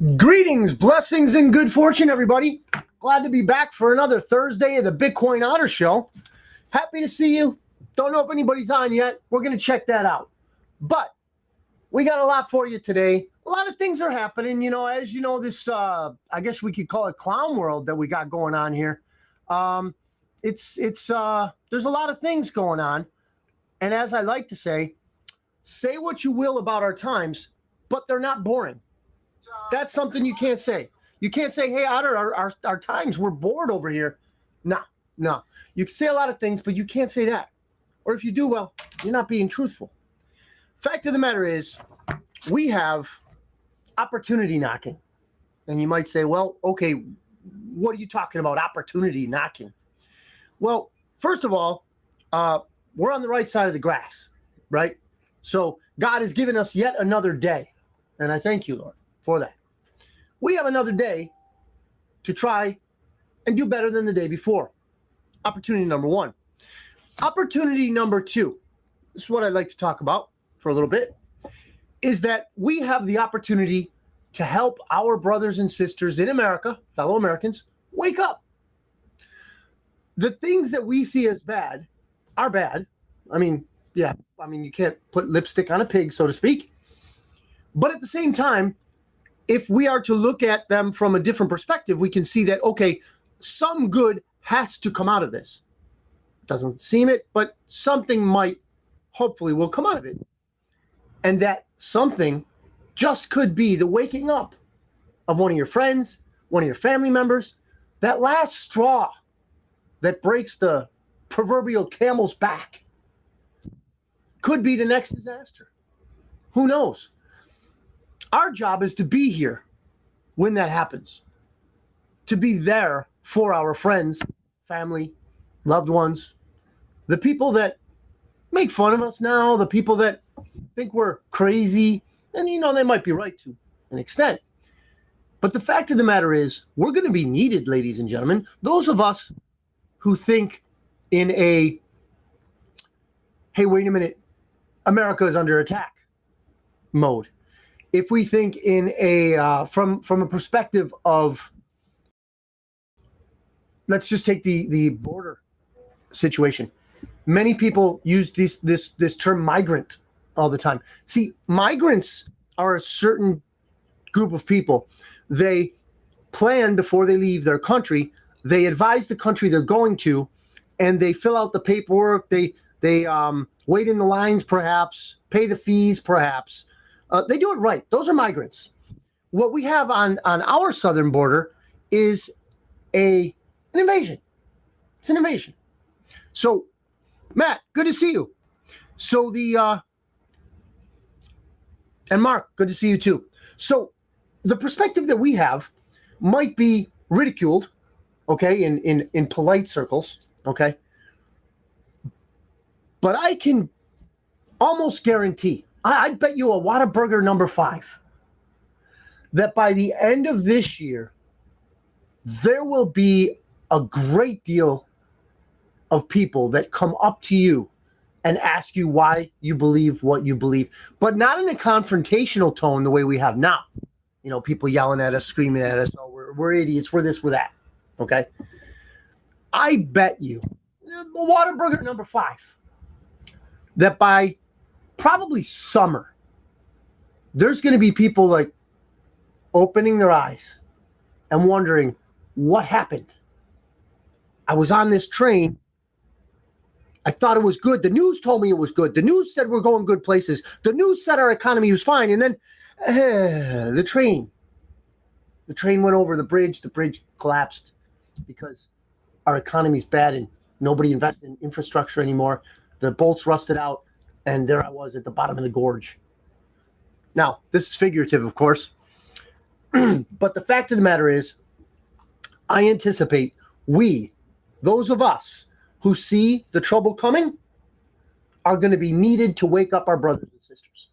Greetings, blessings, and good fortune, everybody. Glad to be back for another Thursday of the Bitcoin Otter Show. Happy to see you. Don't know if anybody's on yet. We're going to check that out. But we got a lot for you today. A lot of things are happening. You know, as you know, this, I guess we could call it clown world that we got going on here. There's a lot of things going on. And as I like to say what you will about our times, but they're not boring. That's something you can't say. You can't say, hey, Otter, our times, we're bored over here. No. You can say a lot of things, but you can't say that. Or if you do, well, you're not being truthful. Fact of the matter is, we have opportunity knocking. And you might say, well, okay, what are you talking about, opportunity knocking? Well, first of all, we're on the right side of the grass, right? So God has given us yet another day. And I thank you, Lord, for that. We have another day to try and do better than the day before. Opportunity number one. Opportunity number two, this is what I'd like to talk about for a little bit, is that we have the opportunity to help our brothers and sisters in America, fellow Americans, wake up. The things that we see as bad are bad. I mean, you can't put lipstick on a pig, so to speak. But at the same time, if we are to look at them from a different perspective, we can see that, okay, some good has to come out of this. Doesn't seem it, but something might, hopefully, will come out of it. And that something just could be the waking up of one of your friends, one of your family members, that last straw that breaks the proverbial camel's back. Could be the next disaster. Who knows? Our job is to be here when that happens, to be there for our friends, family, loved ones, the people that make fun of us now, the people that think we're crazy, and they might be right to an extent. But the fact of the matter is, we're going to be needed, ladies and gentlemen. Those of us who think in a, hey, wait a minute, America is under attack mode. If we think in a from a perspective of, let's just take the border situation. Many people use this term migrant all the time. See, migrants are a certain group of people. They plan before they leave their country. They advise the country they're going to, and they fill out the paperwork. They wait in the lines, perhaps, pay the fees, perhaps. They do it right. Those are migrants. What we have on our southern border is an invasion. It's an invasion. So, Matt, good to see you. So and Mark, good to see you too. So the perspective that we have might be ridiculed, okay, in polite circles, okay? But I can almost guarantee, I'd bet you a Whataburger number 5 that by the end of this year, there will be a great deal of people that come up to you and ask you why you believe what you believe, but not in a confrontational tone the way we have now. People yelling at us, screaming at us, oh, we're idiots, we're this, we're that, okay? I bet you, Whataburger number 5, that by probably summer, there's going to be people like opening their eyes and wondering what happened. I was on this train. I thought it was good. The news told me it was good. The news said we're going good places. The news said our economy was fine. And then the train went over the bridge. The bridge collapsed because our economy's bad and nobody invests in infrastructure anymore. The bolts rusted out. And there I was at the bottom of the gorge. Now, this is figurative, of course. But the fact of the matter is, I anticipate those of us who see the trouble coming, are going to be needed to wake up our brothers and sisters.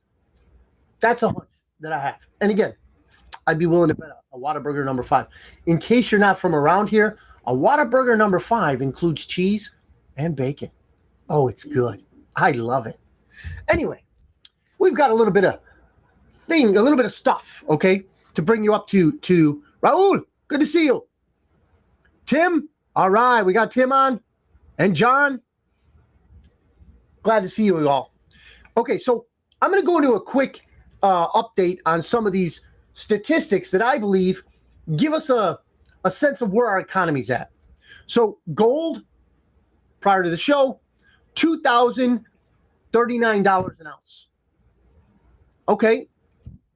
That's a hunch that I have. And again, I'd be willing to bet a Whataburger number 5. In case you're not from around here, a Whataburger number 5 includes cheese and bacon. Oh, it's good. I love it. Anyway, we've got a little bit of stuff, okay? to bring you up to Raul. Good to see you. Tim. All right. We got Tim on and John. Glad to see you all. Okay. So I'm going to go into a quick update on some of these statistics that I believe give us a sense of where our economy's at. So gold, prior to the show, $2,039 an ounce. Okay,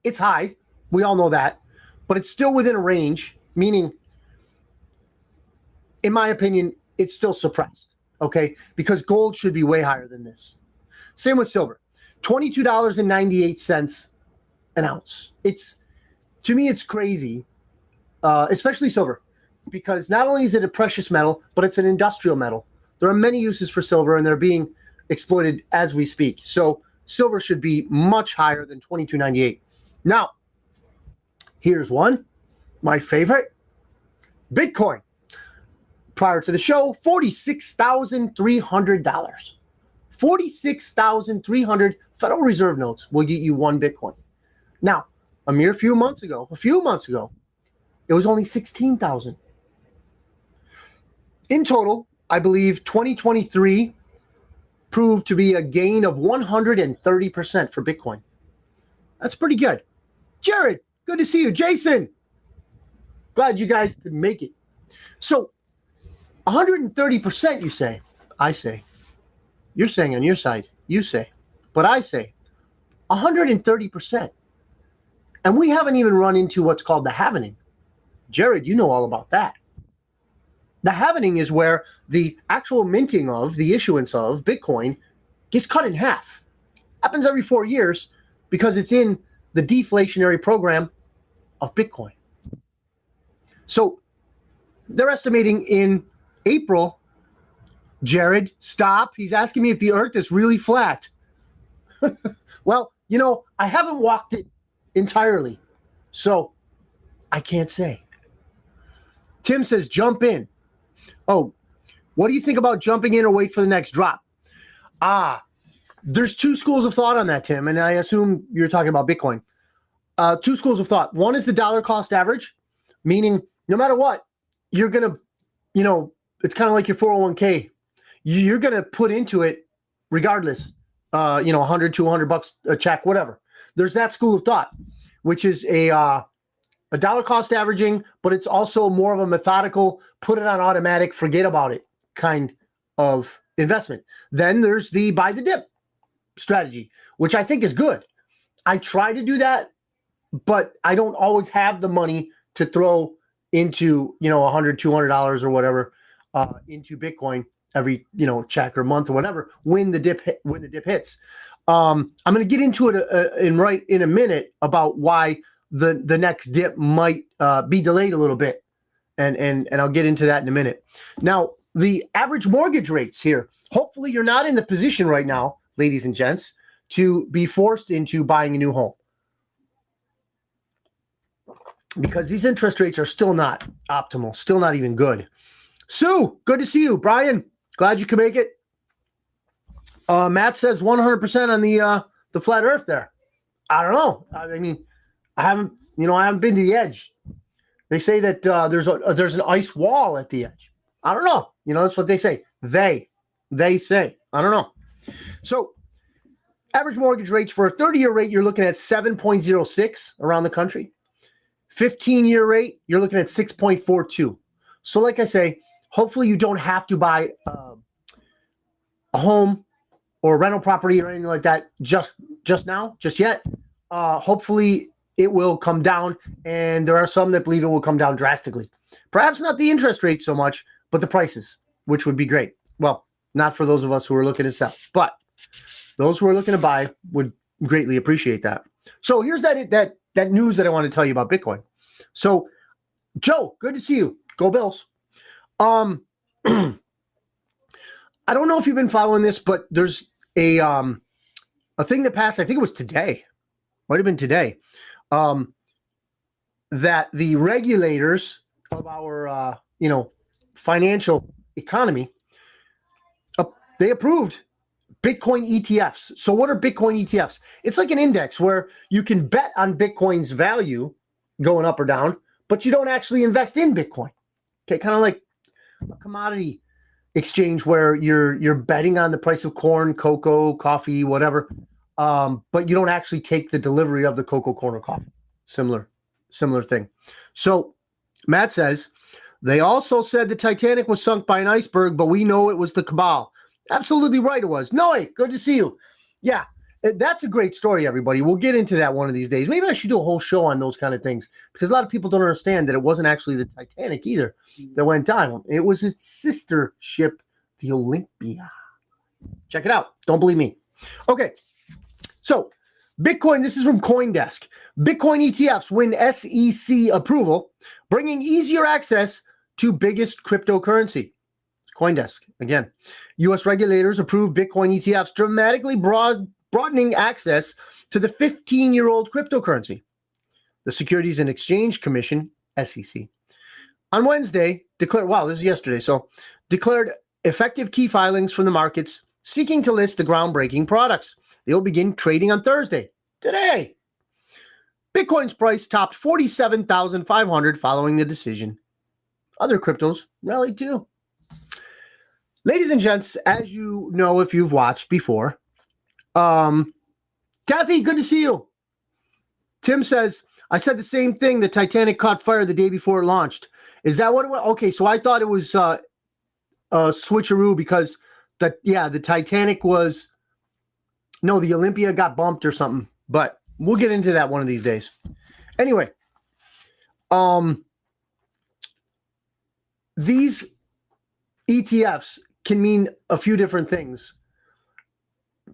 it's high. We all know that. But it's still within a range, meaning, in my opinion, it's still suppressed. Okay, because gold should be way higher than this. Same with silver, $22.98 an ounce. To me, it's crazy, especially silver, because not only is it a precious metal, but it's an industrial metal. There are many uses for silver, and they're being exploited as we speak. So silver should be much higher than $22.98. Now, here's one, my favorite, Bitcoin. Prior to the show, $46,300. 46,300 Federal Reserve notes will get you one Bitcoin. Now, a few months ago, it was only 16,000. In total, I believe 2023 proved to be a gain of 130% for Bitcoin. That's pretty good. Jared, good to see you. Jason, glad you guys could make it. So 130%, you say. I say. You're saying on your side. You say. But I say 130%. And we haven't even run into what's called the halvening. Jared, you know all about that. The halvening is where the actual minting of, the issuance of Bitcoin gets cut in half. Happens every 4 years because it's in the deflationary program of Bitcoin. So they're estimating in April, Jared, stop. He's asking me if the earth is really flat. Well, I haven't walked it entirely, so I can't say. Tim says, jump in. Oh, what do you think about jumping in or wait for the next drop? There's two schools of thought on that, Tim, and I assume you're talking about Bitcoin. Two schools of thought. One is the dollar cost average, meaning no matter what, you're going to, it's kind of like your 401k. You're going to put into it regardless, $100, $200 a check, whatever. There's that school of thought, which is a dollar cost averaging, but it's also more of a methodical, put it on automatic, forget about it kind of investment. Then there's the buy the dip strategy, which I think is good. I try to do that, but I don't always have the money to throw into, $100, $200 or whatever into Bitcoin every, check or month or whatever when the dip hits. I'm going to get into it in a minute about why the next dip might be delayed a little bit. And I'll get into that in a minute. Now, the average mortgage rates here, hopefully you're not in the position right now, ladies and gents, to be forced into buying a new home. Because these interest rates are still not optimal, still not even good. Sue, good to see you. Brian, glad you could make it. Matt says 100% on the flat earth there. I don't know. I mean, I haven't been to the edge. They say that there's an ice wall at the edge. I don't know. That's what they say. They say. I don't know. So average mortgage rates for a 30-year rate, you're looking at 7.06 around the country. 15-year rate, you're looking at 6.42. So like I say, hopefully you don't have to buy a home or a rental property or anything like that just yet. Hopefully it will come down, and there are some that believe it will come down drastically. Perhaps not the interest rate so much, but the prices, which would be great. Well, not for those of us who are looking to sell, but those who are looking to buy would greatly appreciate that. So here's that news that I want to tell you about Bitcoin. So, Joe, good to see you. Go Bills. I don't know if you've been following this, but there's a thing that passed. I think it was today. Might have been today. That the regulators of our financial economy, they approved Bitcoin ETFs. So what are Bitcoin ETFs? It's like an index where you can bet on Bitcoin's value going up or down, but you don't actually invest in Bitcoin. Okay, kind of like a commodity exchange where you're betting on the price of corn, cocoa, coffee, whatever, but you don't actually take the delivery of the cocoa, corn, or coffee. Similar thing. So Matt says, they also said the Titanic was sunk by an iceberg, but we know it was the cabal. Absolutely right it was. Noe, good to see you. Yeah, that's a great story, everybody. We'll get into that one of these days. Maybe I should do a whole show on those kind of things because a lot of people don't understand that it wasn't actually the Titanic either that went down. It was its sister ship, the Olympia. Check it out. Don't believe me. Okay, so Bitcoin, this is from CoinDesk. Bitcoin ETFs win SEC approval, bringing easier access to biggest cryptocurrency. CoinDesk, again. U.S. regulators approved Bitcoin ETFs, dramatically broadening access to the 15-year-old cryptocurrency. The Securities and Exchange Commission, SEC, on Wednesday declared, this is yesterday, declared effective key filings from the markets seeking to list the groundbreaking products. They will begin trading on Thursday, today. Bitcoin's price topped 47,500 following the decision. Other cryptos rallied too. Ladies and gents, as you know if you've watched before, Kathy, good to see you. Tim says, I said the same thing. The Titanic caught fire the day before it launched. Is that what it was? Okay, so I thought it was a switcheroo because the Titanic was, no, the Olympia got bumped or something, but we'll get into that one of these days. Anyway, these ETFs can mean a few different things.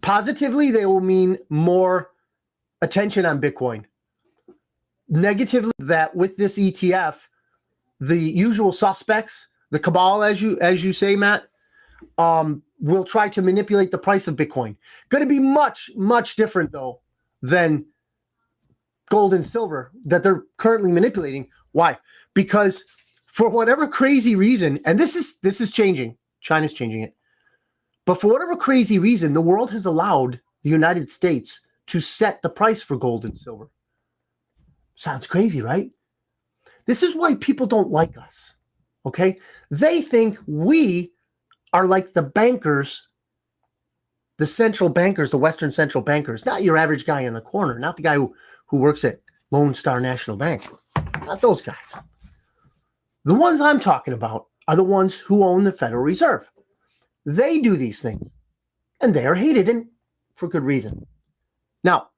Positively, they will mean more attention on Bitcoin. Negatively, that with this ETF, the usual suspects, the cabal, as you say, Matt, will try to manipulate the price of Bitcoin. Going to be much, much different, though, than gold and silver that they're currently manipulating. Why? Because for whatever crazy reason, and this is changing, China's changing it, but for whatever crazy reason, the world has allowed the United States to set the price for gold and silver. Sounds crazy, right? This is why people don't like us, okay? They think we are like the bankers, the central bankers, the Western central bankers, not your average guy in the corner, not the guy who works at Lone Star National Bank, not those guys. The ones I'm talking about are the ones who own the Federal Reserve. They do these things, and they are hated, and for good reason. Now,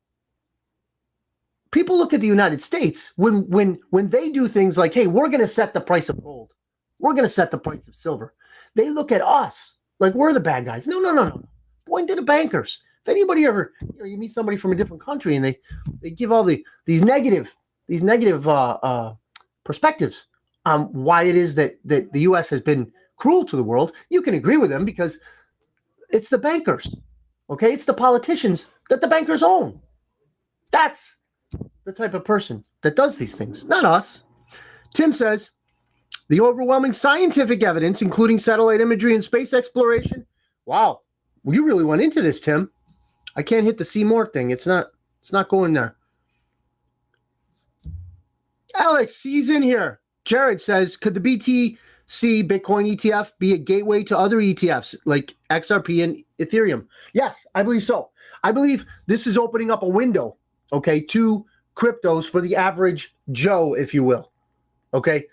people look at the United States when they do things like, hey, we're going to set the price of gold. We're going to set the price of silver. They look at us like we're the bad guys. No. Point to the bankers. If anybody ever, you meet somebody from a different country and they give all these negative perspectives on why it is that the U.S. has been cruel to the world, you can agree with them because it's the bankers, okay? It's the politicians that the bankers own. That's the type of person that does these things, not us. Tim says, the overwhelming scientific evidence, including satellite imagery and space exploration. Wow, well, you really went into this, Tim. I can't hit the see more thing. It's not going there. Alex, he's in here. Jared says, could the BTC Bitcoin ETF be a gateway to other ETFs like XRP and Ethereum? Yes, I believe so. I believe this is opening up a window, okay, to cryptos for the average Joe, if you will. Okay,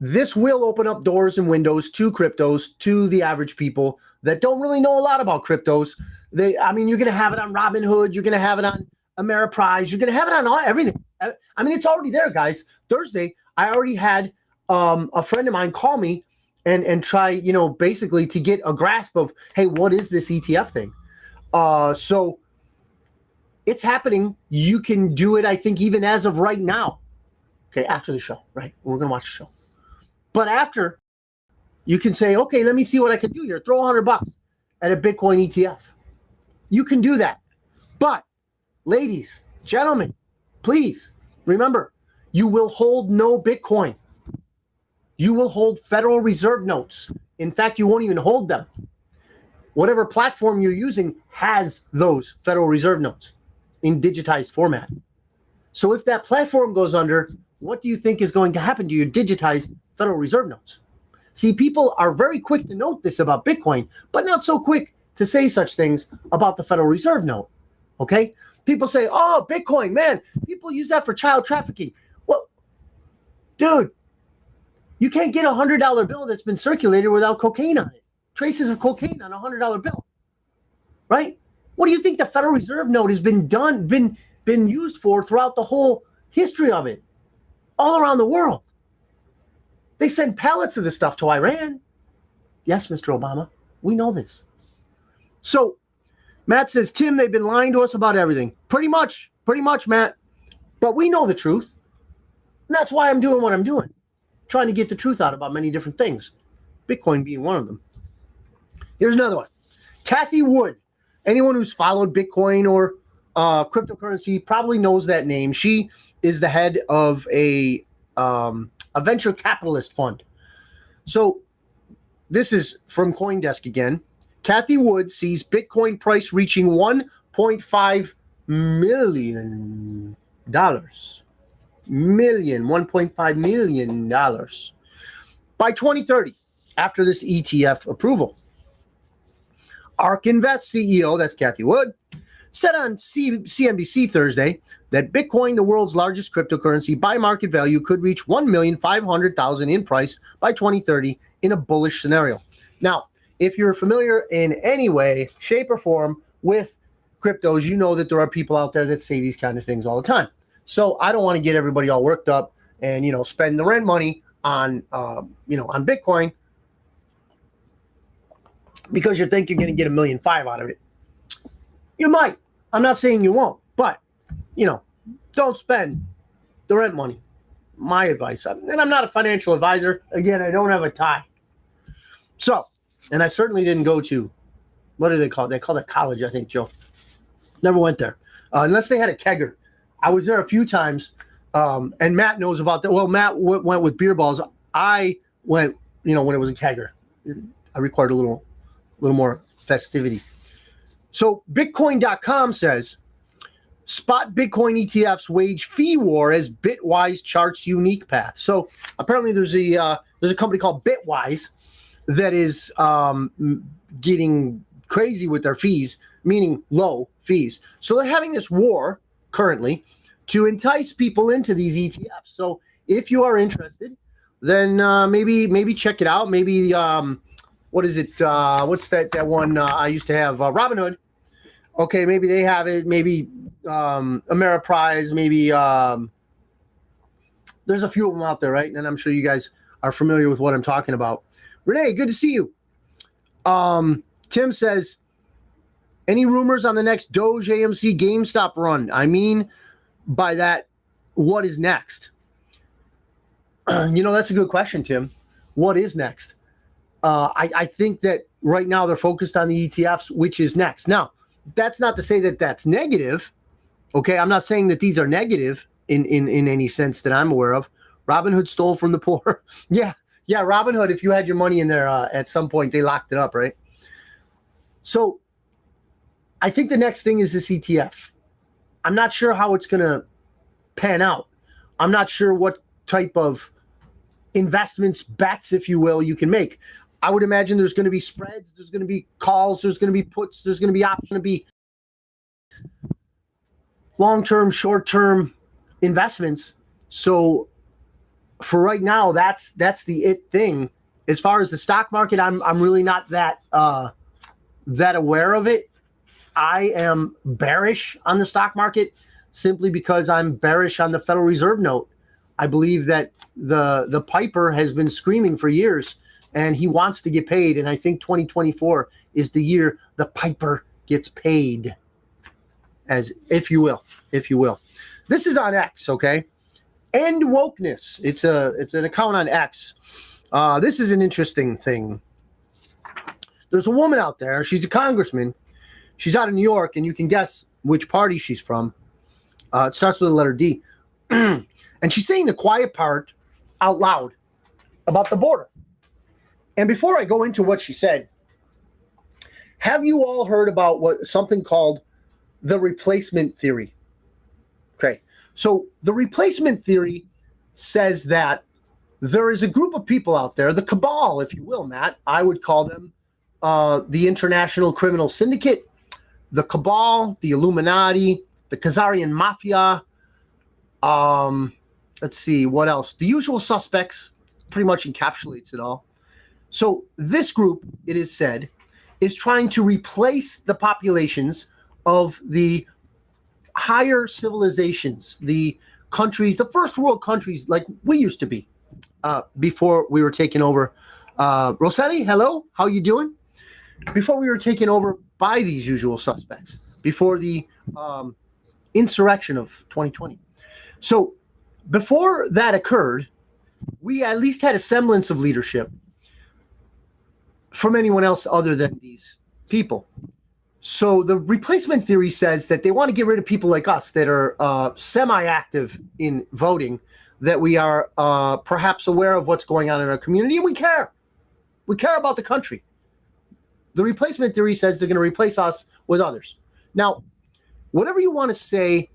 this will open up doors and windows to cryptos to the average people that don't really know a lot about cryptos. You're going to have it on Robinhood. You're going to have it on Ameriprise. You're going to have it on everything. I mean, it's already there, guys. Thursday, I already had a friend of mine call me and try, basically to get a grasp of, hey, what is this ETF thing? So it's happening. You can do it, I think, even as of right now. Okay, after the show, right? We're going to watch the show. But after, you can say, okay, let me see what I can do here. Throw $100 at a Bitcoin ETF. You can do that. But, ladies, gentlemen, please remember, you will hold no Bitcoin. You will hold Federal Reserve notes. In fact, you won't even hold them. Whatever platform you're using has those Federal Reserve notes in digitized format. So if that platform goes under, what do you think is going to happen to your digitized Federal Reserve notes? See, people are very quick to note this about Bitcoin, but not so quick to say such things about the Federal Reserve note. Okay? People say, oh, Bitcoin, man, people use that for child trafficking. Well, dude, you can't get a $100 bill that's been circulated without cocaine on it. Traces of cocaine on a $100 bill. Right? What do you think the Federal Reserve note has been used for throughout the whole history of it? All around the world. They send pallets of this stuff to Iran. Yes, Mr. Obama, we know this. So Matt says, Tim, they've been lying to us about everything. Pretty much, Matt. But we know the truth. And that's why I'm doing what I'm doing. Trying to get the truth out about many different things. Bitcoin being one of them. Here's another one. Kathy Wood. Anyone who's followed Bitcoin or cryptocurrency probably knows that name. She is the head of a venture capitalist fund. So this is from CoinDesk again. Kathy Wood sees Bitcoin price reaching $1.5 million. $1.5 million by 2030 after this ETF approval. ARK Invest CEO, that's Kathy Wood, said on CNBC Thursday that Bitcoin, the world's largest cryptocurrency by market value, could reach $1,500,000 in price by 2030 in a bullish scenario. Now, if you're familiar in any way, shape, or form with cryptos, you know that there are people out there that say these kind of things all the time. So I don't want to get everybody all worked up and, spend the rent money on, on Bitcoin because you think you're going to get $1.5 million out of it. You might. I'm not saying you won't, but, don't spend the rent money. My advice. And I'm not a financial advisor. Again, I don't have a tie. So, and I certainly didn't go to, what do they call it? They call it college, I think, Joe. Never went there. Unless they had a kegger. I was there a few times, and Matt knows about that. Well, Matt went with beer balls. I went, when it was a kegger. I required a little more festivity. So Bitcoin.com says, spot Bitcoin ETFs wage fee war as Bitwise charts unique path. So apparently there's a company called Bitwise that is getting crazy with their fees, meaning low fees. So they're having this war currently to entice people into these ETFs. So if you are interested, then maybe check it out. Maybe what is it? What's that one I used to have? Robinhood. Okay, maybe they have it. Maybe Ameriprise. Maybe there's a few of them out there, right? And I'm sure you guys are familiar with what I'm talking about. Renee, good to see you. Tim says, any rumors on the next Doge, AMC, GameStop run? I mean by that, what is next? That's a good question, Tim. What is next? I think that right now they're focused on the ETFs, which is next. Now, that's not to say that that's negative. Okay, I'm not saying that these are negative in any sense that I'm aware of. Robinhood stole from the poor. Yeah, Robinhood, if you had your money in there at some point, they locked it up, right? So I think the next thing is this ETF. I'm not sure how it's going to pan out. I'm not sure what type of investments, bets, if you will, you can make. I would imagine there's going to be spreads, there's going to be calls, there's going to be puts, there's going to be options, going to be long-term, short-term investments. So for right now, that's the it thing. As far as the stock market, I'm really not that aware of it. I am bearish on the stock market simply because I'm bearish on the Federal Reserve note. I believe that the piper has been screaming for years, and he wants to get paid. And I think 2024 is the year the piper gets paid, as if you will. This is on X, okay? End wokeness. It's an account on X. This is an interesting thing. There's a woman out there. She's a congressman. She's out of New York, and you can guess which party she's from. It starts with the letter D. And she's saying the quiet part out loud about the border. And before I go into what she said, have you all heard about something called the replacement theory? Okay. So the replacement theory says that there is a group of people out there, the cabal, if you will, Matt. I would call them the International Criminal Syndicate, the cabal, the Illuminati, the Khazarian Mafia. Let's see, what else? The usual suspects pretty much encapsulates it all. So this group, it is said, is trying to replace the populations of the higher civilizations, the countries, the first world countries like we used to be before we were taken over. Rossetti, hello, how you doing? Before we were taken over by these usual suspects, before the insurrection of 2020. So before that occurred, we at least had a semblance of leadership from anyone else other than these people. So the replacement theory says that they want to get rid of people like us that are semi-active in voting, that we are perhaps aware of what's going on in our community, and we care. We care about the country. The replacement theory says they're going to replace us with others. Now, whatever you want to say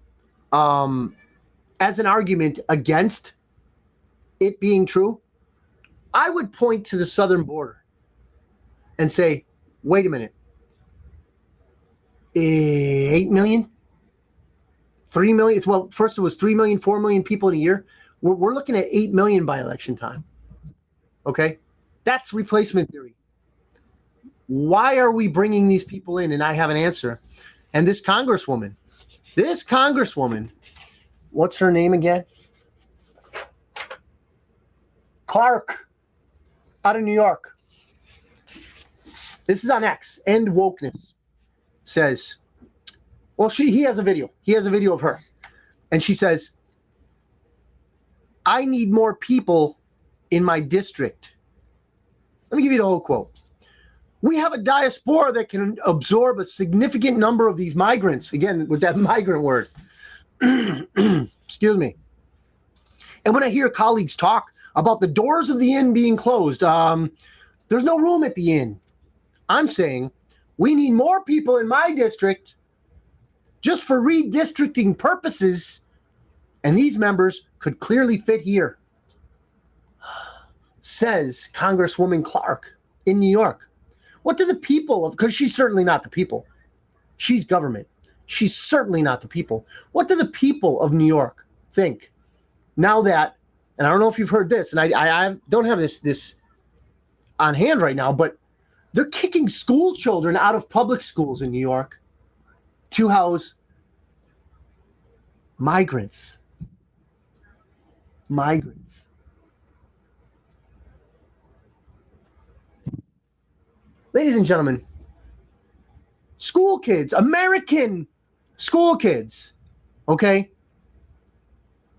as an argument against it being true, I would point to the southern border and say, wait a minute. 8 million? 3 million? Well, first it was 3 million, 4 million people in a year. We're looking at 8 million by election time. Okay? That's replacement theory. Why are we bringing these people in? And I have an answer. And this congresswoman, what's her name again? Clark, out of New York. This is on X, End Wokeness. Says, well, he has a video. He has a video of her. And she says, I need more people in my district. Let me give you the whole quote. We have a diaspora that can absorb a significant number of these migrants. Again, with that migrant word. Excuse me. And when I hear colleagues talk about the doors of the inn being closed, there's no room at the inn. I'm saying we need more people in my district just for redistricting purposes, and these members could clearly fit here, says Congresswoman Clark in New York. What do the people of, because she's certainly not the people. She's government. She's certainly not the people. What do the people of New York think now that, and I don't know if you've heard this, and I don't have this on hand right now, but they're kicking school children out of public schools in New York to house migrants. Migrants. Ladies and gentlemen, school kids, American school kids, okay?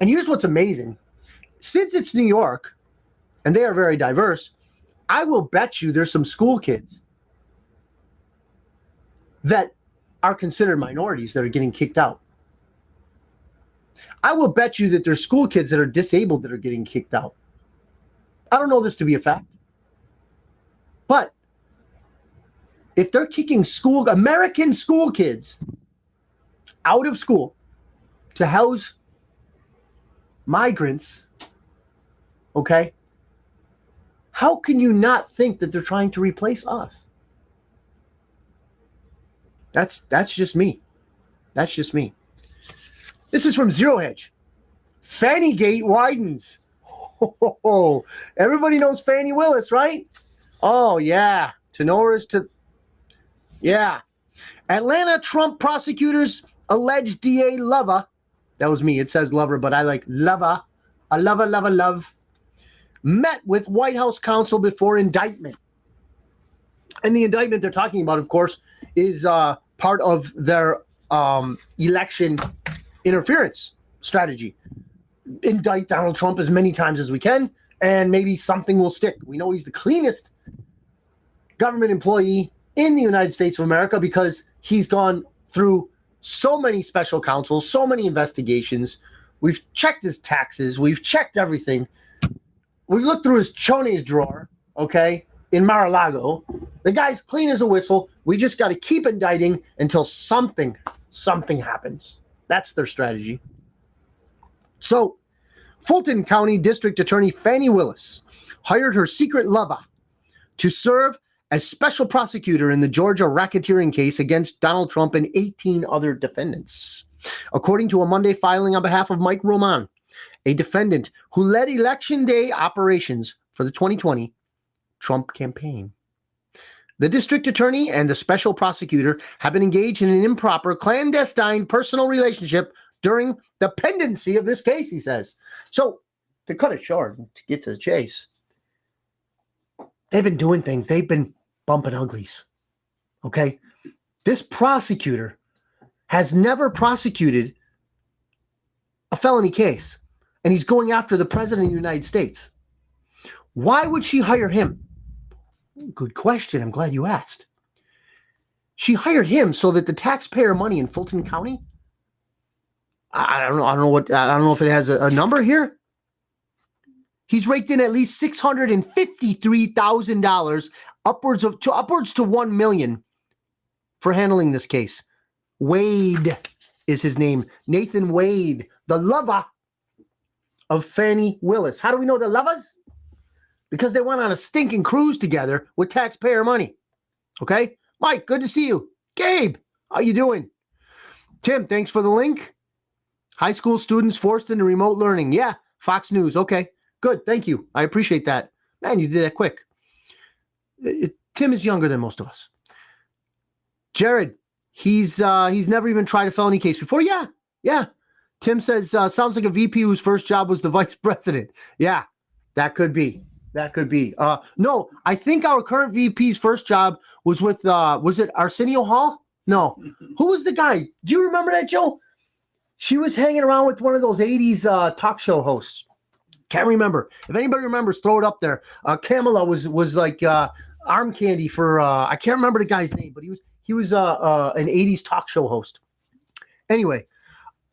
And here's what's amazing. Since it's New York, and they are very diverse, I will bet you there's some school kids that are considered minorities that are getting kicked out. I will bet you that there's school kids that are disabled that are getting kicked out. I don't know this to be a fact. But if they're kicking American school kids out of school to house migrants, okay, how can you not think that they're trying to replace us? That's just me. That's just me. This is from Zero Hedge. Fanny Gate widens. Oh, everybody knows Fannie Willis, right? Oh, yeah. Yeah. Atlanta Trump prosecutors allege DA Lover. That was me. It says lover, but I like lover. A love. Met with White House counsel before indictment. And the indictment they're talking about, of course, is part of their election interference strategy. Indict Donald Trump as many times as we can, and maybe something will stick. We know he's the cleanest government employee in the United States of America because he's gone through so many special counsels, so many investigations. We've checked his taxes. We've checked everything. We've looked through his Chone's drawer, okay, in Mar-a-Lago. The guy's clean as a whistle. We just got to keep indicting until something happens. That's their strategy. So Fulton County District Attorney Fannie Willis hired her secret lover to serve as special prosecutor in the Georgia racketeering case against Donald Trump and 18 other defendants. According to a Monday filing on behalf of Mike Roman, a defendant who led Election Day operations for the 2020 Trump campaign. The district attorney and the special prosecutor have been engaged in an improper, clandestine personal relationship during the pendency of this case, he says. So, to cut it short, to get to the chase, they've been doing things. They've been bumping uglies. Okay? This prosecutor has never prosecuted a felony case, and he's going after the president of the United States. Why would she hire him? Good question. I'm glad you asked. She hired him so that the taxpayer money in Fulton County, I don't know if it has a number here. He's raked in at least $653,000, upwards to $1 million for handling this case. Wade is his name. Nathan Wade, the lover of Fannie Willis. How do we know they're lovers? Because they went on a stinking cruise together with taxpayer money. Okay? Mike, good to see you. Gabe, how you doing? Tim, thanks for the link. High school students forced into remote learning. Yeah, Fox News. Okay, good. Thank you. I appreciate that. Man, you did that quick. Tim is younger than most of us. Jared, he's never even tried a felony case before. Yeah. Tim says, sounds like a VP whose first job was the vice president. Yeah, that could be. No, I think our current VP's first job was with, was it Arsenio Hall? No. Who was the guy? Do you remember that, Joe? She was hanging around with one of those 80s talk show hosts. Can't remember. If anybody remembers, throw it up there. Kamala was like arm candy for, I can't remember the guy's name, but he was an 80s talk show host. Anyway,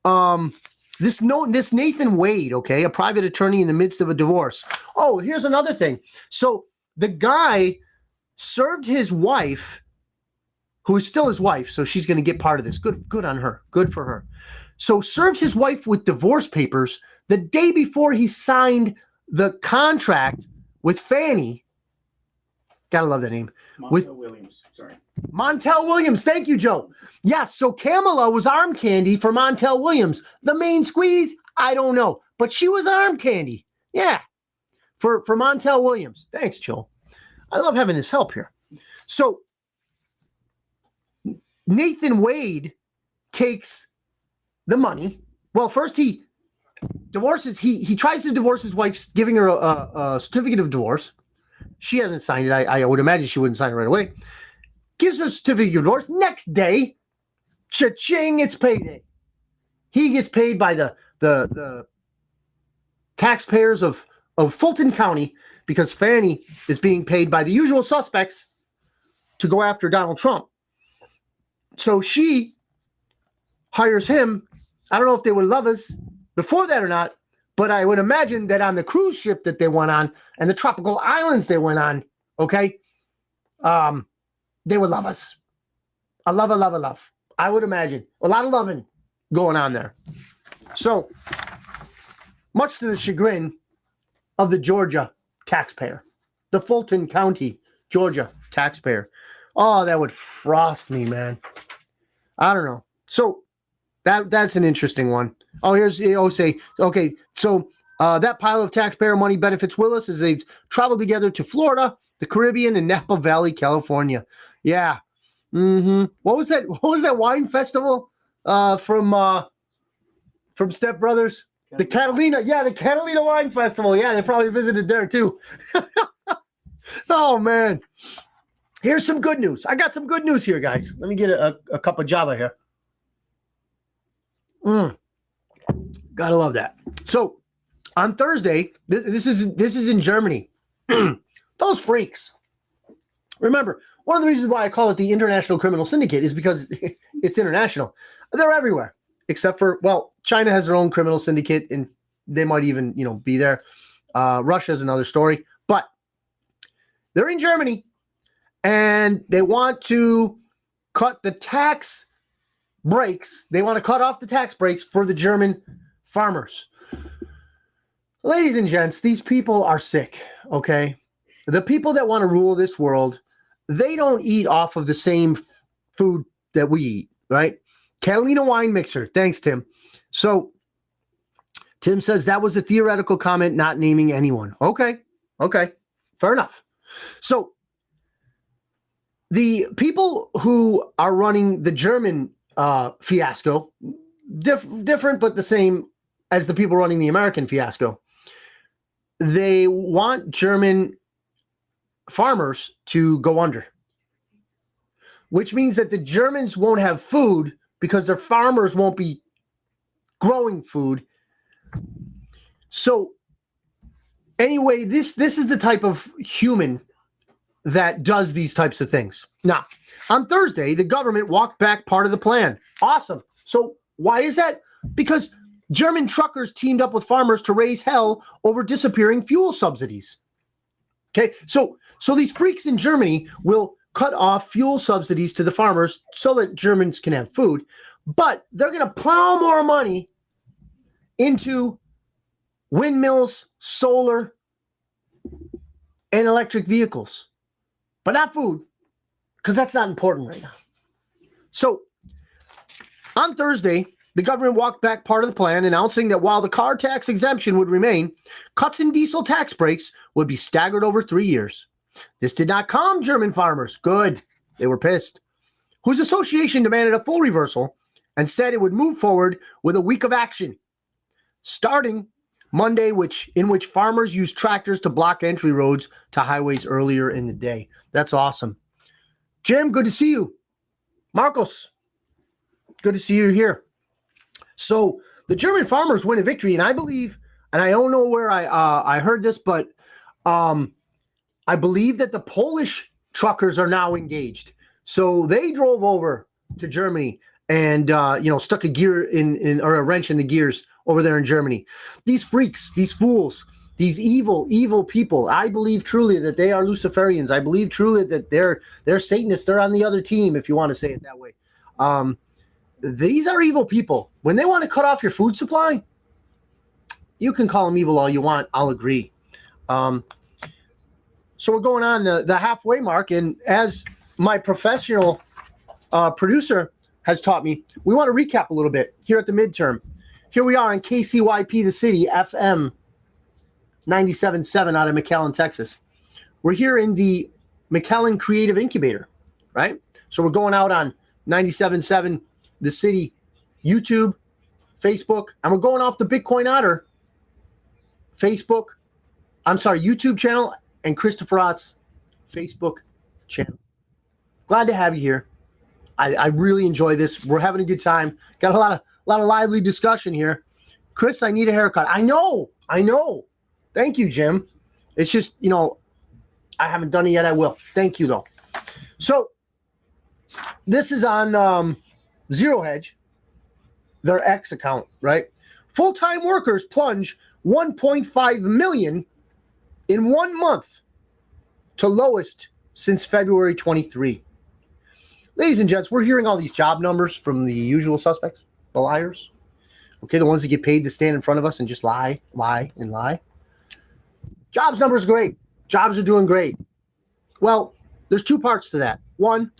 this Nathan Wade, okay, a private attorney in the midst of a divorce. Oh, here's another thing. So the guy served his wife, who is still his wife, so she's going to get part of this. Good on her. Good for her. So served his wife with divorce papers the day before he signed the contract with Fannie. Gotta love that name. Montel Williams. Sorry. Montel Williams. Thank you, Joe. Yes, so Kamala was arm candy for Montel Williams. The main squeeze, I don't know. But she was arm candy. Yeah. For Montel Williams. Thanks, Joe. I love having this help here. So Nathan Wade takes the money. Well, first he divorces. He tries to divorce his wife, giving her a certificate of divorce. She hasn't signed it. I would imagine she wouldn't sign it right away. Gives her a certificate of divorce. Next day, cha-ching, it's payday. He gets paid by the taxpayers of Fulton County because Fannie is being paid by the usual suspects to go after Donald Trump. So she hires him. I don't know if they were lovers before that or not, but I would imagine that on the cruise ship that they went on and the tropical islands they went on, okay, they were lovers. A love. I would imagine. A lot of loving going on there. So, much to the chagrin of the Georgia taxpayer, the Fulton County, Georgia taxpayer. Oh, that would frost me, man. I don't know. So, that's an interesting one. Oh, here's okay. So that pile of taxpayer money benefits Willis as they've traveled together to Florida, the Caribbean, and Napa Valley, California. Yeah. What was that? What was that wine festival from Step Brothers? The Catalina. Yeah, the Catalina Wine Festival. Yeah, they probably visited there too. Oh man. Here's some good news. I got some good news here, guys. Let me get a cup of Java here. Gotta love that. So on Thursday, this is in Germany. Those freaks. Remember, one of the reasons why I call it the International Criminal Syndicate is because it's international. They're everywhere, except for, well, China has their own criminal syndicate, and they might even, be there. Russia's another story, but they're in Germany, and they want to cut the tax breaks. They want to cut off the tax breaks for the German farmers. Ladies and gents, these people are sick, okay? The people that want to rule this world, they don't eat off of the same food that we eat, right? Catalina wine mixer. Thanks, Tim. So Tim says that was a theoretical comment, not naming anyone. Okay. Fair enough. So the people who are running the German fiasco, different but the same as the people running the American fiasco, they want German farmers to go under, which means that the Germans won't have food because their farmers won't be growing food. So anyway, this is the type of human that does these types of things. Now, on Thursday, the government walked back part of the plan. Awesome. So why is that? Because German truckers teamed up with farmers to raise hell over disappearing fuel subsidies. Okay, so these freaks in Germany will cut off fuel subsidies to the farmers so that Germans can have food, but they're going to plow more money into windmills, solar, and electric vehicles, but not food, because that's not important right now. So on Thursday, the government walked back part of the plan, announcing that while the car tax exemption would remain, cuts in diesel tax breaks would be staggered over 3 years. This did not calm German farmers. Good. They were pissed. Whose association demanded a full reversal and said it would move forward with a week of action, starting Monday, in which farmers used tractors to block entry roads to highways earlier in the day. That's awesome. Jim, good to see you. Marcos, good to see you here. So the German farmers win a victory, and I believe, and I don't know where I heard this, but I believe that the Polish truckers are now engaged. So they drove over to Germany and stuck a gear in or a wrench in the gears over there in Germany. These freaks, these fools, these evil people. I believe truly that they are Luciferians. I believe truly that they're Satanists. They're on the other team, if you want to say it that way. These are evil people. When they want to cut off your food supply, you can call them evil all you want. I'll agree. So we're going on the halfway mark, and as my professional producer has taught me, we want to recap a little bit here at the midterm. Here we are on KCYP, the city, FM 97.7 out of McAllen, Texas. We're here in the McAllen Creative Incubator, right? So we're going out on 97.7, the city, YouTube, Facebook, and we're going off the Bitcoin Otter YouTube channel and Christopher Ott's Facebook channel. Glad to have you here. I really enjoy this. We're having a good time. Got a lot of lively discussion here. Chris, I need a haircut. I know. Thank you, Jim. It's just, I haven't done it yet. I will. Thank you, though. So this is on Zero Hedge, their X account, right? Full-time workers plunge 1.5 million in 1 month to lowest since February 23. Ladies and gents, we're hearing all these job numbers from the usual suspects, the liars. Okay, the ones that get paid to stand in front of us and just lie. Jobs numbers are great. Jobs are doing great. Well, there's two parts to that. One,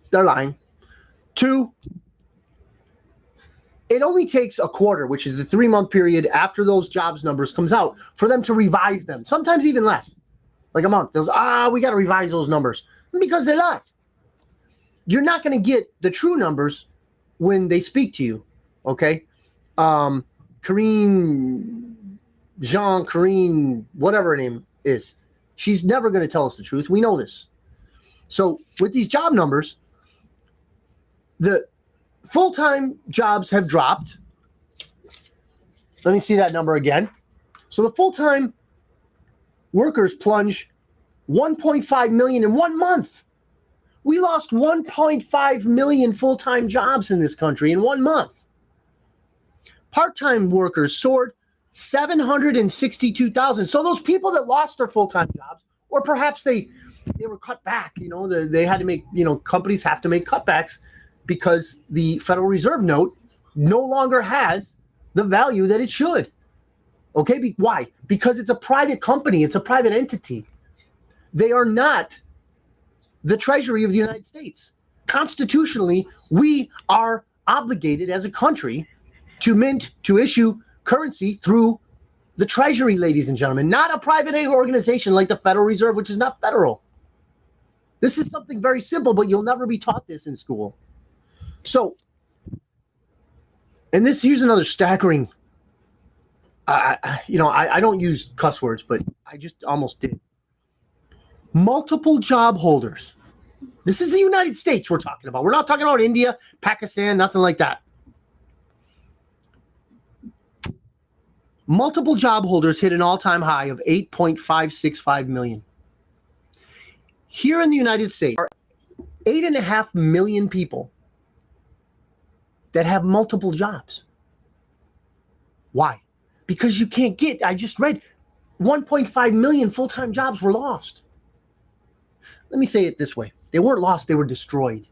they're lying. Two, it only takes a quarter, which is the 3-month period after those jobs numbers comes out, for them to revise them. Sometimes even less, like a month. They'll we got to revise those numbers because they lied. You're not going to get the true numbers when they speak to you. Okay, Corinne, whatever her name is, she's never going to tell us the truth. We know this. So with these job numbers, the full-time jobs have dropped. Let me see that number again. So the full-time workers plunge 1.5 million in 1 month. We lost 1.5 million full-time jobs in this country in 1 month. Part-time workers soared 762,000. So those people that lost their full-time jobs, or perhaps they were cut back, they had to make, companies have to make cutbacks because the Federal Reserve note no longer has the value that it should. Okay, why? Because it's a private company. It's a private entity. They are not the Treasury of the United States. Constitutionally, we are obligated as a country to issue currency through the Treasury, ladies and gentlemen, not a private organization like the Federal Reserve, which is not federal. This is something very simple, but you'll never be taught this in school. So, and here's another staggering, I don't use cuss words, but I just almost did. Multiple job holders. This is the United States we're talking about. We're not talking about India, Pakistan, nothing like that. Multiple job holders hit an all-time high of 8.565 million. Here in the United States, there are 8.5 million people that have multiple jobs. Why? Because you can't get, I just read, 1.5 million full-time jobs were lost. Let me say it this way. They weren't lost, they were destroyed.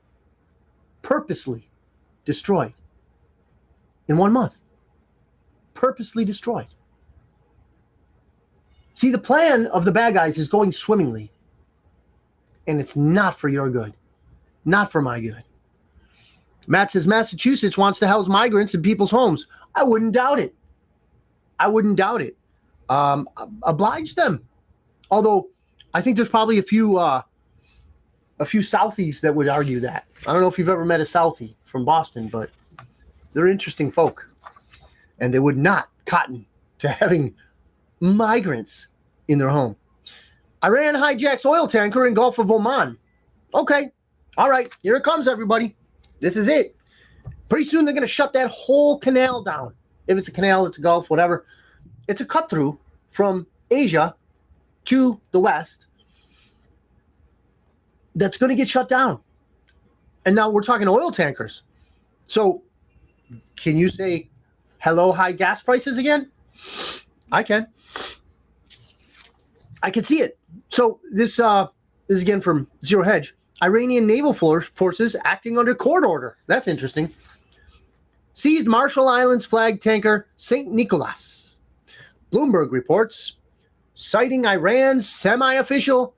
Purposely destroyed. In 1 month. Purposely destroyed. See, the plan of the bad guys is going swimmingly. And it's not for your good. Not for my good. Matt says Massachusetts wants to house migrants in people's homes. I wouldn't doubt it. I wouldn't doubt it. Oblige them. Although, I think there's probably a few Southies that would argue that. I don't know if you've ever met a Southie from Boston, but they're interesting folk. And they would not cotton to having migrants in their home. Iran hijacks oil tanker in Gulf of Oman. Okay. All right. Here it comes, everybody. This is it. Pretty soon they're going to shut that whole canal down. If it's a canal, it's a Gulf, whatever. It's a cut through from Asia to the West that's going to get shut down. And now we're talking oil tankers. So can you say hello, high gas prices again? I can. I can see it. So this is again from Zero Hedge. Iranian naval forces acting under court order. That's interesting. Seized Marshall Islands flag tanker St. Nicholas. Bloomberg reports, citing Iran's semi-official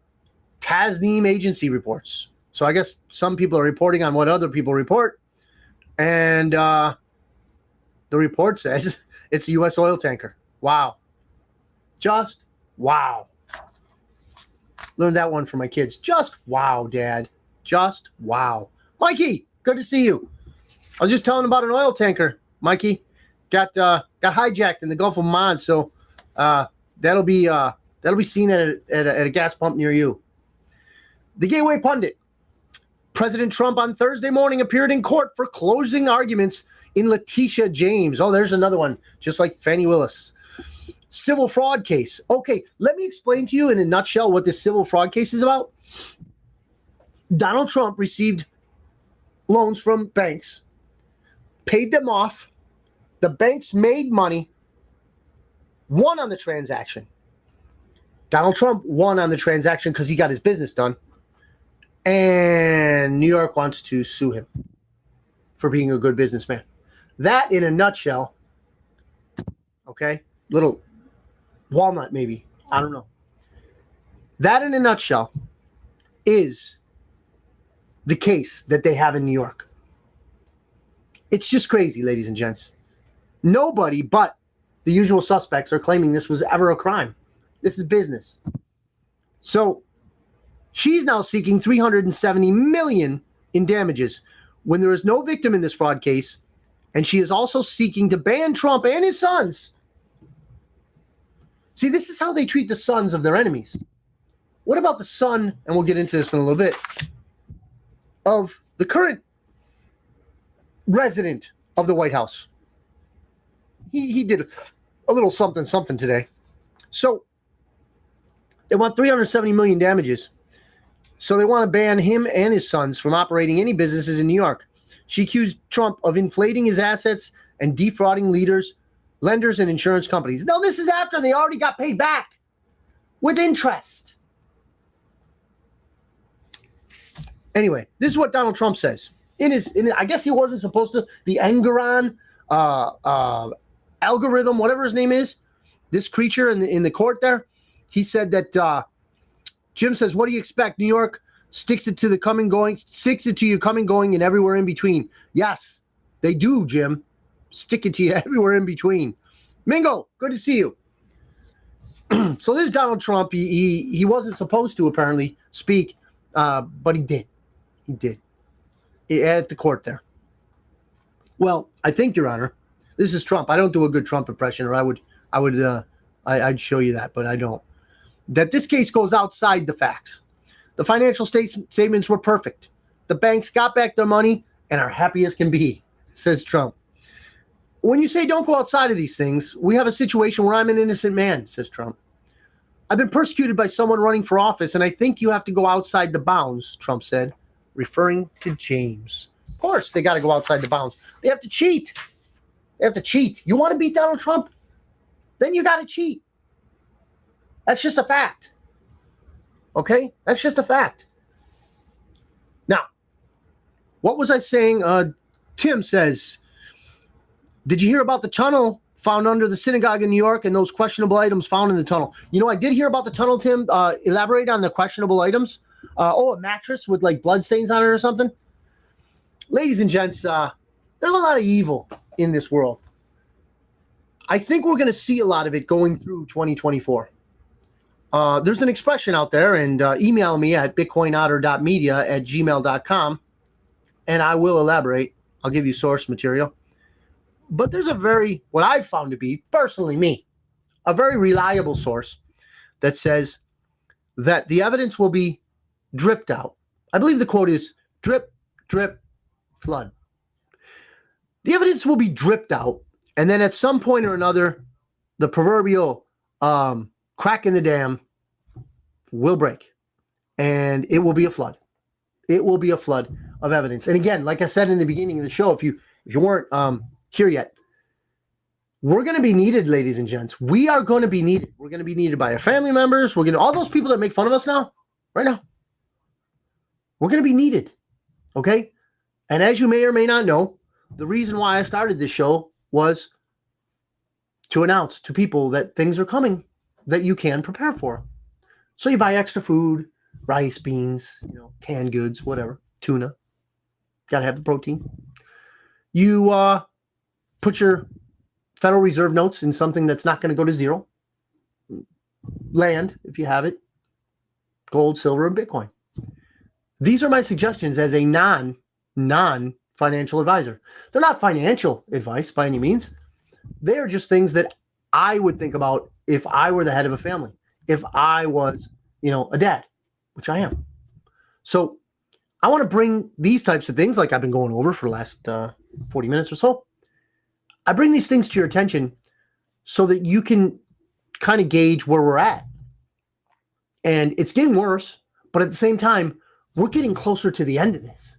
Tasnim agency reports. So I guess some people are reporting on what other people report. And the report says it's a U.S. oil tanker. Wow. Just wow. Learned that one from my kids. Just wow, Dad. Just wow. Mikey, good to see you. I was just telling about an oil tanker, Mikey. Got hijacked in the Gulf of Oman, so that'll be seen at a gas pump near you. The Gateway Pundit. President Trump on Thursday morning appeared in court for closing arguments in Letitia James. Oh, there's another one, just like Fannie Willis. Civil fraud case. Okay, let me explain to you in a nutshell what this civil fraud case is about. Donald Trump received loans from banks, paid them off. The banks made money, won on the transaction. Donald Trump won on the transaction because he got his business done. And New York wants to sue him for being a good businessman. That in a nutshell, okay, little walnut maybe, I don't know. That in a nutshell is the case that they have in New York. It's just crazy, ladies and gents. Nobody but the usual suspects are claiming this was ever a crime. This is business. So she's now seeking $370 million in damages when there is no victim in this fraud case, and she is also seeking to ban Trump and his sons. See, this is how they treat the sons of their enemies. What about the son, and we'll get into this in a little bit, of the current resident of the White House? He did a little something today. So they want $370 million damages. So they want to ban him and his sons from operating any businesses in New York. She accused Trump of inflating his assets and defrauding lenders, and insurance companies. No, this is after they already got paid back with interest. Anyway, this is what Donald Trump says. I guess he wasn't supposed to, the Engeron algorithm, whatever his name is, this creature in the court there, he said that Jim says, what do you expect? New York sticks it to you coming, going, and everywhere in between. Yes, they do, Jim. Stick it to you everywhere in between. Mingo, good to see you. So this Donald Trump, he wasn't supposed to apparently speak, but he did. He did. At the court there. Well, I think, Your Honor, this is Trump. I don't do a good Trump impression, or I'd show you that, but I don't. That this case goes outside the facts. The financial statements were perfect. The banks got back their money and are happy as can be, says Trump. When you say don't go outside of these things, we have a situation where I'm an innocent man, says Trump. I've been persecuted by someone running for office, and I think you have to go outside the bounds, Trump said, referring to James. Of course, they got to go outside the bounds. They have to cheat. They have to cheat. You want to beat Donald Trump? Then you got to cheat. That's just a fact. Okay? That's just a fact. Now, what was I saying? Tim says, did you hear about the tunnel found under the synagogue in New York and those questionable items found in the tunnel? You know, I did hear about the tunnel, Tim. Elaborate on the questionable items. A mattress with like bloodstains on it or something. Ladies and gents, there's a lot of evil in this world. I think we're going to see a lot of it going through 2024. There's an expression out there, and email me at bitcoinotter.media@gmail.com, and I will elaborate. I'll give you source material. But there's what I've found to be, personally me, a very reliable source that says that the evidence will be dripped out. I believe the quote is drip, drip, flood. The evidence will be dripped out, and then at some point or another, the proverbial crack in the dam will break, and it will be a flood. It will be a flood of evidence. And again, like I said in the beginning of the show, if you weren't here yet, we're going to be needed, ladies and gents. We are going to be needed. We're going to be needed by our family members. We're going to all those people that make fun of us now, right now. We're going to be needed, okay? And as you may or may not know, the reason why I started this show was to announce to people that things are coming that you can prepare for. So you buy extra food, rice, beans, canned goods, whatever, tuna. Got to have the protein. You put your Federal Reserve notes in something that's not going to go to zero. Land, if you have it. Gold, silver, and Bitcoin. These are my suggestions as a non-financial advisor. They're not financial advice by any means. They are just things that I would think about if I were the head of a family, if I was, a dad, which I am. So I want to bring these types of things like I've been going over for the last 40 minutes or so. I bring these things to your attention so that you can kind of gauge where we're at. And it's getting worse, but at the same time, we're getting closer to the end of this.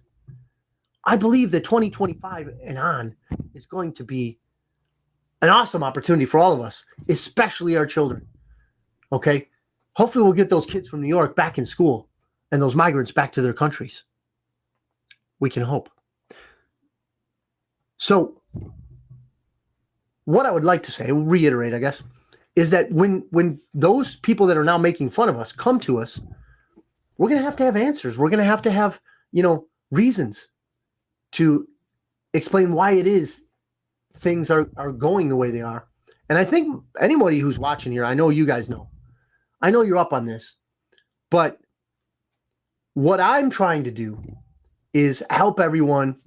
I believe that 2025 and on is going to be an awesome opportunity for all of us, especially our children. Okay? Hopefully we'll get those kids from New York back in school and those migrants back to their countries. We can hope. So what I would like to say, reiterate, I guess, is that when those people that are now making fun of us come to us, we're going to have answers. We're going to have, reasons to explain why it is things are going the way they are. And I think anybody who's watching here, I know you guys know. I know you're up on this. But what I'm trying to do is help everyone,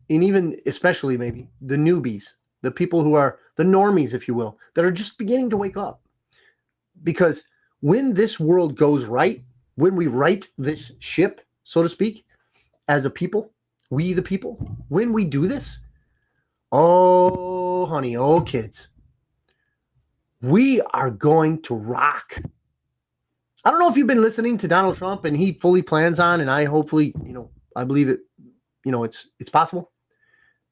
and even especially maybe the newbies, the people who are the normies, if you will, that are just beginning to wake up. Because when this world goes right, when we right this ship, so to speak, as a people, we the people, when we do this, oh, honey, oh, kids, we are going to rock. I don't know if you've been listening to Donald Trump, and he fully plans on, and I hopefully, I believe it, it's possible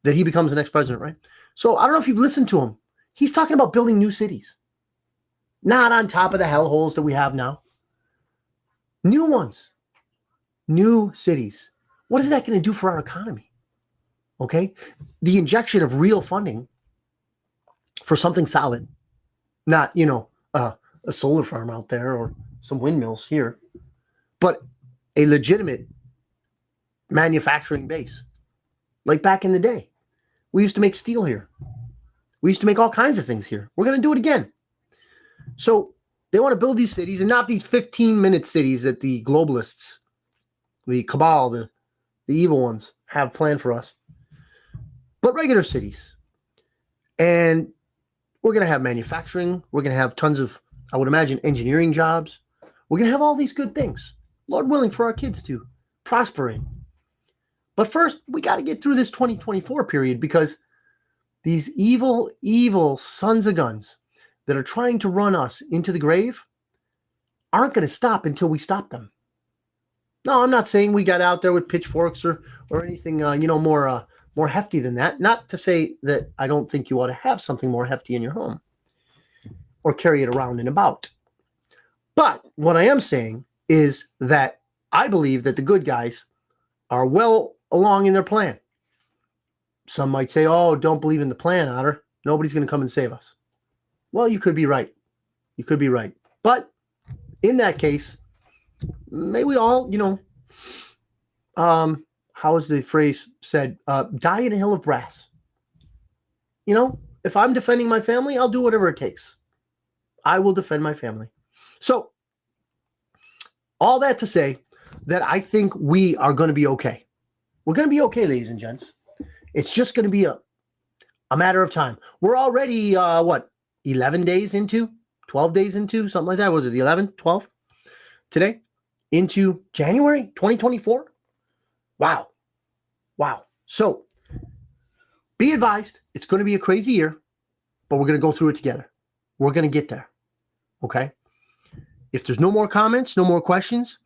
that he becomes the next president, right? So I don't know if you've listened to him. He's talking about building new cities, not on top of the hellholes that we have now. New ones, new cities. What is that going to do for our economy? Okay. The injection of real funding for something solid, Not, a solar farm out there or some windmills here, but a legitimate manufacturing base. Like back in the day, we used to make steel here. We used to make all kinds of things here. We're going to do it again. So they want to build these cities, and not these 15-minute cities that the globalists, the cabal, the evil ones have planned for us, but regular cities. And we're going to have manufacturing. We're going to have tons of, I would imagine, engineering jobs. We're going to have all these good things, Lord willing, for our kids to prosper in. But first, we got to get through this 2024 period, because these evil, evil sons of guns that are trying to run us into the grave aren't going to stop until we stop them. No, I'm not saying we got out there with pitchforks or anything, more hefty than that. Not to say that I don't think you ought to have something more hefty in your home or carry it around and about. But what I am saying is that I believe that the good guys are well along in their plan. Some might say, oh, don't believe in the plan, Otter. Nobody's going to come and save us. Well, you could be right. You could be right. But in that case, may we all, how is the phrase said? Die in a hill of brass. If I'm defending my family, I'll do whatever it takes. I will defend my family. So all that to say that I think we are going to be okay. We're going to be okay, ladies and gents. It's just going to be a matter of time. We're already, 11 days into, 12 days into, something like that. Was it the 11th, 12th today? Into January 2024? Wow. So be advised, it's going to be a crazy year, but we're going to go through it together. We're going to get there. Okay? If there's no more comments, no more questions,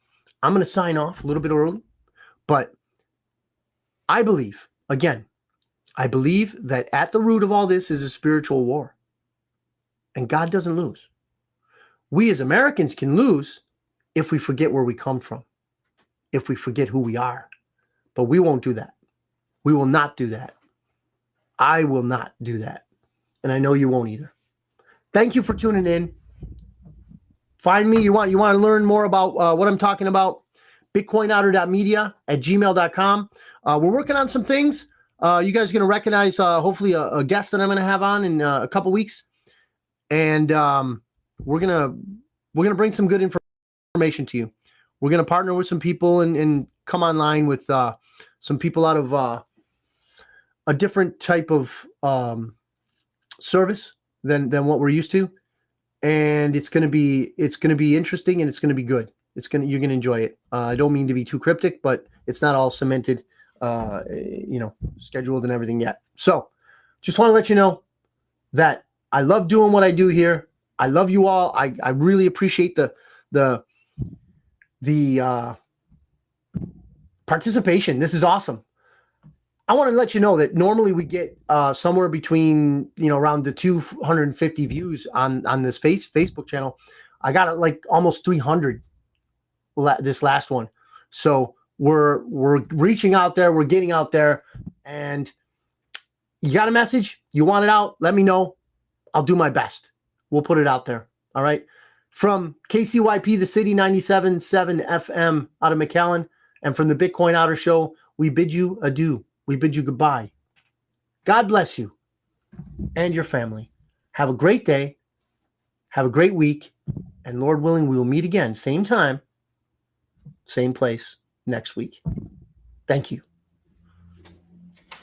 I'm going to sign off a little bit early. But I believe that at the root of all this is a spiritual war. And God doesn't lose. We as Americans can lose if we forget where we come from, if we forget who we are. But we won't do that. We will not do that. I will not do that. And I know you won't either. Thank you for tuning in. Find me. You want to learn more about what I'm talking about? bitcoinotter.media@gmail.com. We're working on some things. You guys are going to recognize hopefully a guest that I'm going to have on in a couple weeks. And we're gonna bring some good information to you. We're gonna partner with some people and come online with some people out of a different type of service than what we're used to, and it's gonna be interesting, and it's gonna be good. You're gonna enjoy it. I don't mean to be too cryptic, but it's not all cemented, scheduled and everything yet. So, just want to let you know that I love doing what I do here. I love you all. I really appreciate the participation. This is awesome. I want to let you know that normally we get somewhere between around the 250 views on this Facebook channel. I got like almost 300 this last one. So we're reaching out there. We're getting out there. And you got a message? You want it out? Let me know. I'll do my best. We'll put it out there. All right. From KCYP, the city 97.7 FM out of McAllen, and from the Bitcoin Otter Show, we bid you adieu. We bid you goodbye. God bless you and your family. Have a great day. Have a great week. And Lord willing, we will meet again, same time, same place next week. Thank you.